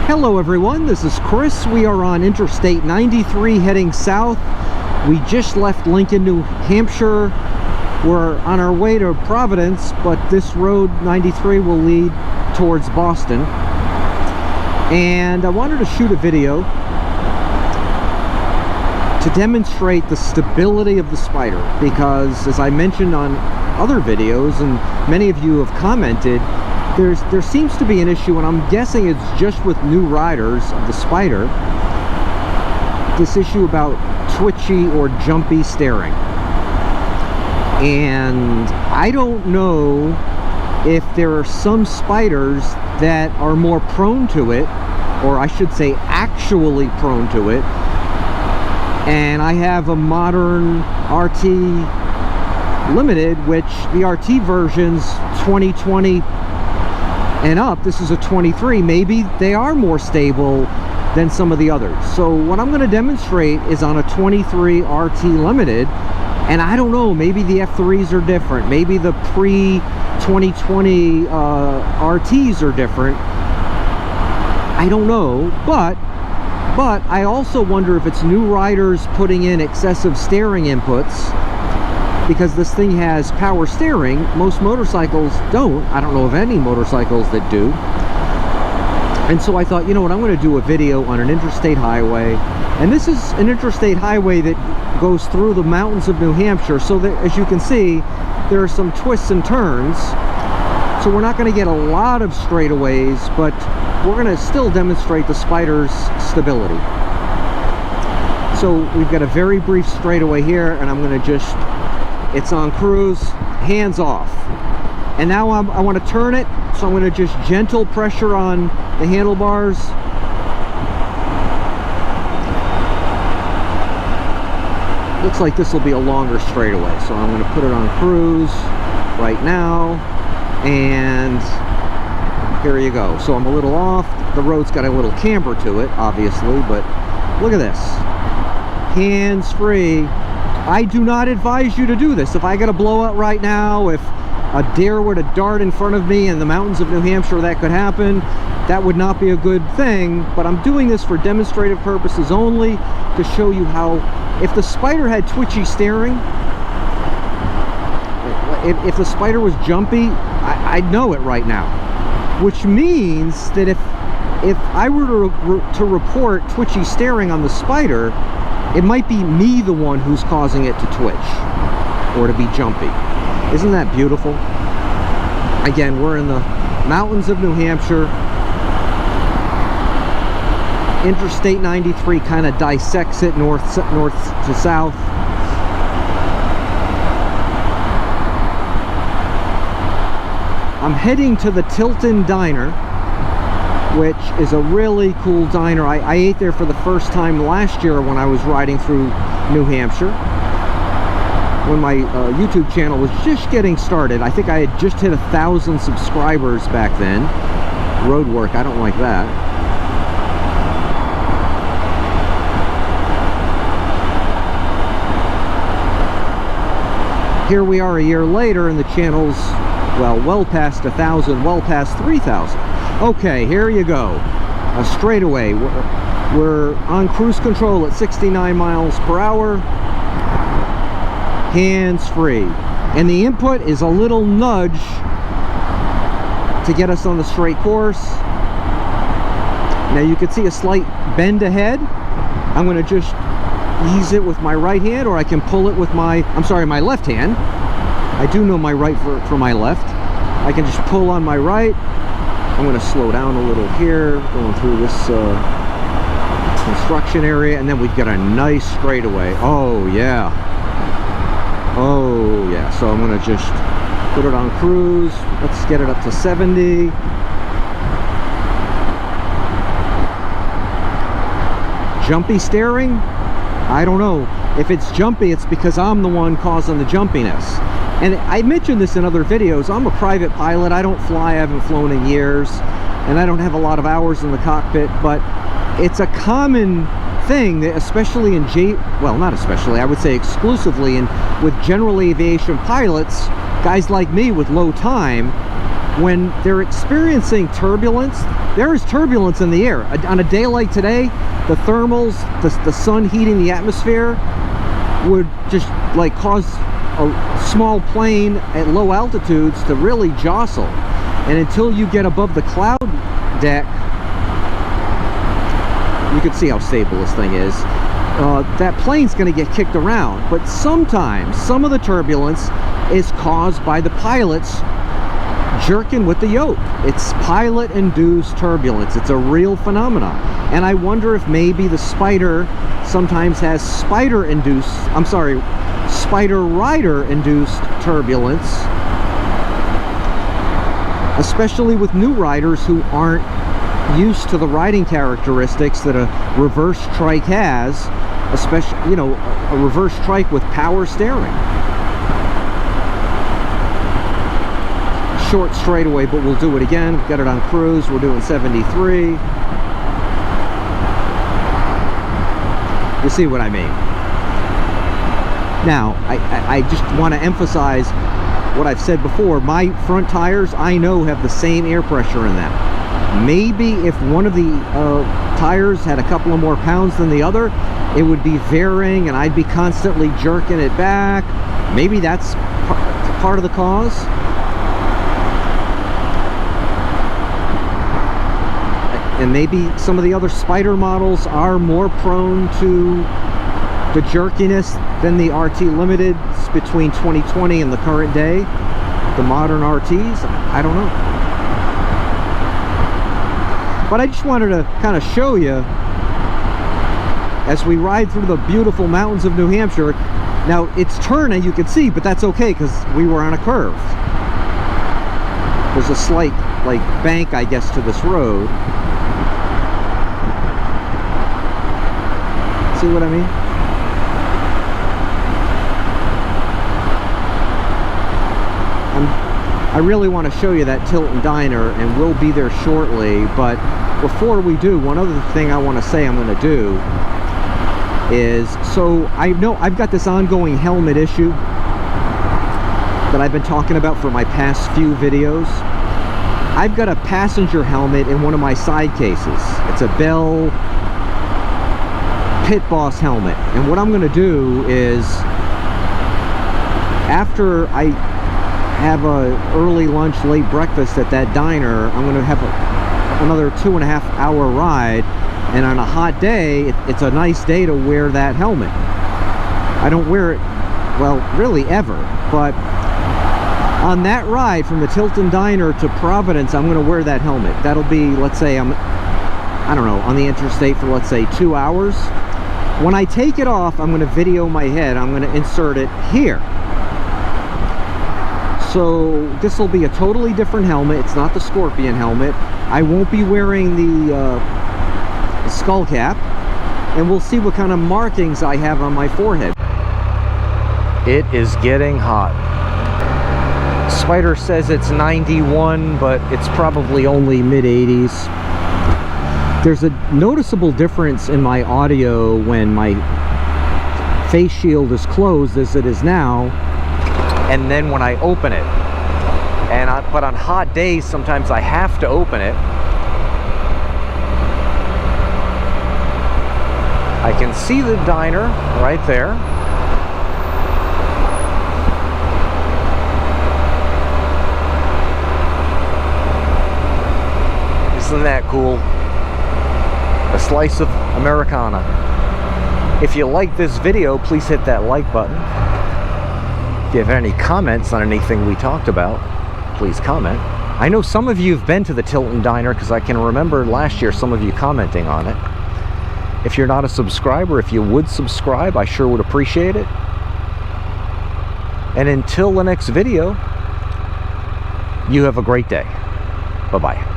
Hello everyone, this is Chris. We are on Interstate 93 heading south. We just left Lincoln, New Hampshire. We're on our way to Providence, but this road 93 will lead towards Boston. And I wanted to shoot a video to demonstrate the stability of the Spyder, because as I mentioned on other videos and many of you have commented, there seems to be an issue, and I'm guessing it's just with new riders of the Spyder, this issue about twitchy or jumpy steering. And I don't know if there are some Spyders that are more prone to it, or I should say actually prone to it. And I have a modern RT Limited, which the RT version's 2020 and up. This is a 23. Maybe they are more stable than some of the others. So what I'm going to demonstrate is on a 23 RT Limited, and I don't know, maybe the F3s are different, maybe the pre-2020 RTs are different, I don't know. But I also wonder if it's new riders putting in excessive steering inputs, because this thing has power steering. Most motorcycles don't. I don't know of any motorcycles that do. And so I thought, you know what, I'm going to do a video on an interstate highway. And this is an interstate highway that goes through the mountains of New Hampshire. So that, as you can see, there are some twists and turns. So we're not going to get a lot of straightaways, but we're going to still demonstrate the Spyder's stability. So we've got a very brief straightaway here, and I'm going to just... it's on cruise, hands off. And now I want to turn it, so I'm going to just gentle pressure on the handlebars. Looks like this will be a longer straightaway, so I'm going to put it on cruise right now. And here you go. So I'm a little off. The road's got a little camber to it, obviously, but look at this. Hands free. I do not advise you to do this. If I got a blowout right now, if a deer were to dart in front of me in the mountains of New Hampshire, that could happen. That would not be a good thing, but I'm doing this for demonstrative purposes only, to show you how, if the Spyder had twitchy steering, if the Spyder was jumpy, I'd know it right now. Which means that if I were to report twitchy steering on the Spyder, it might be me the one who's causing it to twitch or to be jumpy. Isn't that beautiful? Again, we're in the mountains of New Hampshire. Interstate 93 kind of dissects it north to south. I'm heading to the Tilton Diner, which is a really cool diner. I ate there for the first time last year when I was riding through New Hampshire, when my YouTube channel was just getting started. I think I had just hit 1,000 subscribers back then. Road work, I don't like that. Here we are a year later, and the channel's, well past 1,000, well past 3,000. Okay, here you go. A straightaway. We're on cruise control at 69 miles per hour. Hands free. And the input is a little nudge to get us on the straight course. Now you can see a slight bend ahead. I'm going to just ease it with my right hand, or I can pull it with my left hand. I do know my right for my left. I can just pull on my right. I'm going to slow down a little here, going through this construction area, and then we've got a nice straightaway. Oh yeah. Oh yeah. So I'm going to just put it on cruise. Let's get it up to 70. Jumpy steering? I don't know. If it's jumpy, it's because I'm the one causing the jumpiness. And I mentioned this in other videos. I'm a private pilot. I don't fly. I haven't flown in years, and I don't have a lot of hours in the cockpit, but it's a common thing that, especially in well, not especially, I would say exclusively with general aviation pilots, guys like me with low time, when they're experiencing turbulence, there is turbulence in the air. On a day like today, the thermals, the sun heating the atmosphere would just like cause a small plane at low altitudes to really jostle. And until you get above the cloud deck, you can see how stable this thing is. That plane's going to get kicked around. But sometimes some of the turbulence is caused by the pilots jerking with the yoke. It's pilot induced turbulence. It's a real phenomenon. And I wonder if maybe the Spyder sometimes has Spyder rider induced turbulence, especially with new riders who aren't used to the riding characteristics that a reverse trike has, especially, you know, a reverse trike with power steering. Short straightaway, but we'll do it again. We've got it on cruise. We're doing 73. You see what I mean? Now, I just want to emphasize what I've said before. My front tires, I know, have the same air pressure in them. Maybe if one of the tires had a couple of more pounds than the other, it would be varying and I'd be constantly jerking it back. Maybe that's part of the cause. And maybe some of the other Spyder models are more prone to the jerkiness than the RT Limiteds between 2020 and the current day. The modern RTs, I don't know. But I just wanted to kind of show you as we ride through the beautiful mountains of New Hampshire. Now it's turning, you can see, but that's okay because we were on a curve. There's a slight like bank, I guess, to this road. See what I mean? I really want to show you that Tilton Diner, and we'll be there shortly. But before we do, one other thing I want to say I'm going to do is, so I know I've got this ongoing helmet issue that I've been talking about for my past few videos. I've got a passenger helmet in one of my side cases. It's a Bell Pit Boss helmet, and what I'm going to do is, after I have a early lunch, late breakfast at that diner, I'm going to have another 2.5 hour ride, and on a hot day, it's a nice day to wear that helmet. I don't wear it, well, really ever, but on that ride from the Tilton Diner to Providence, I'm going to wear that helmet. That'll be, let's say I don't know, on the interstate for, let's say, 2 hours. When I take it off, I'm going to video my head. I'm going to insert it here. So this will be a totally different helmet. It's not the Scorpion helmet. I won't be wearing the skull cap. And we'll see what kind of markings I have on my forehead. It is getting hot. Spyder says it's 91, but it's probably only mid-80s. There's a noticeable difference in my audio when my face shield is closed, as it is now, and then when I open it. But on hot days, sometimes I have to open it. I can see the diner right there. Isn't that cool? A slice of Americana. If you like this video, please hit that like button. If you have any comments on anything we talked about, please comment. I know some of you have been to the Tilton Diner because I can remember last year some of you commenting on it. If you're not a subscriber, if you would subscribe, I sure would appreciate it. And until the next video, you have a great day. Bye-bye.